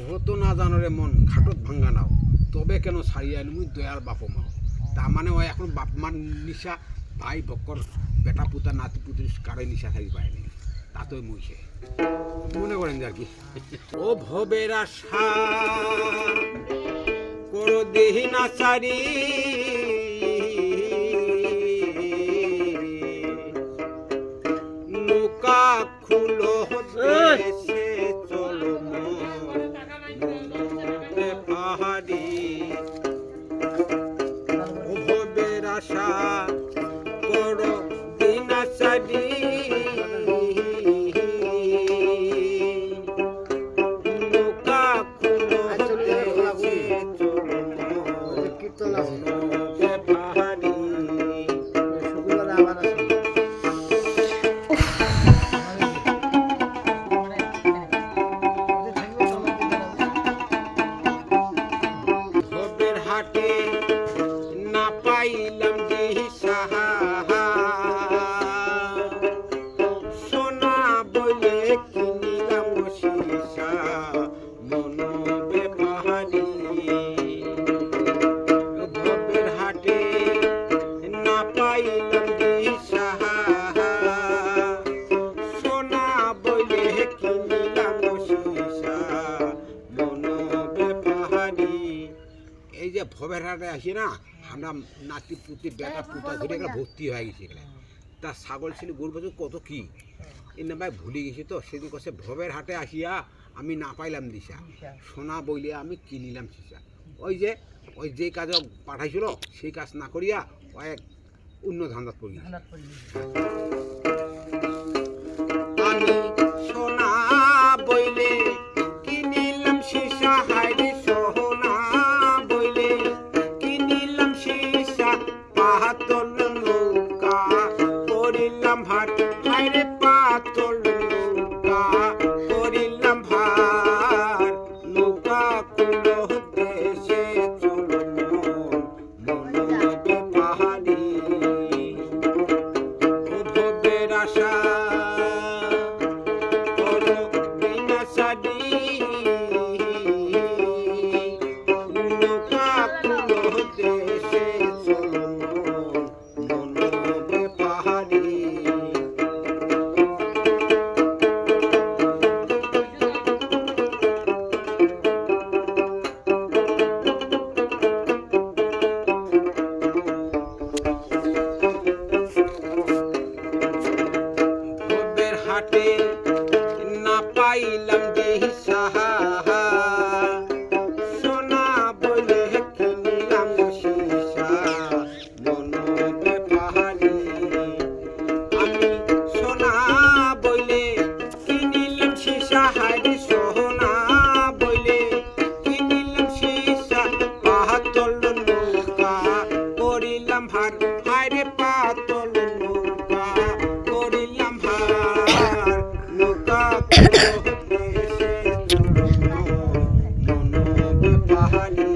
হতো না জানরে মন খাটত ভাঙ্গা নাও তবে কেন ছাড়িয়া মুই দয়ার বাপ মা তার মানে ওই এখন বাপ মার নিশা ভাই বক্কর বেটা পুতা নাতি পুতির কারে নিশা থাকি পায়নি তাতই মুইছে মনে করেন যে আর কি ও ভবের আশা করো দেহি না সারি নৌকা খুলো দেশে চলো পাহাড়ি ও ভবের আশা করো দিনা সারি নৌকা খুলো দেশে চলো পাহাড়ি হাটে না পাইলাম দিশা সোনা বলে কিনিলাম শিশা মনবে পাহাড়ি ভবের হাটে না পাইলাম দিশা সোনা বলে কিনিলাম শিশা মনবে পাহাড়ি এই যে ভবের হাটে আসি না আমরা নাতি পুতি বেটা পুতা ধরে এগুলো ভর্তি হয়ে গেছি এগুলো তা ছাগল ছিল গরু বছর কত কি এই না ভাই ভুলে গেছি তো সেদিন কাছে ভবের হাটে আসিয়া আমি না পাইলাম দিশা সোনা বইলে আমি কিনিলাম সিসা ওই যে কাজে পাঠাইছিল সেই কাজ না করিয়া ও এক অন্য ধান্দাত পড়ি আমি সোনা বইলে কিনিলাম সিসা হাইরে সোনা বইলে কিনিলাম সিসা পাহাতল নৌকা করিলাম ভাট হাইরে পাতল নৌকা করিলাম ভাট নৌকা কুলো দেশে চলো মনবে পাহাড়ি ও ভবের আশা করো বিনা সাডি নৌকা কুলো দেশে চলো মনবে পাহাড়ি ভবের হাটে না পাইলাম দিশা সোনা বলে কিনিলাম সিসা মনবে পাহাড়ি আমি সোনা বলে কিনিলাম সিসা হাইরে সোনা বলে কিনিলাম সিসা পাহাতল নৌকা করিলাম ভার হাইরে পাতল নৌকা করিলাম ভার নৌকা কুলো দেশে চলো মনবে পাহাড়ি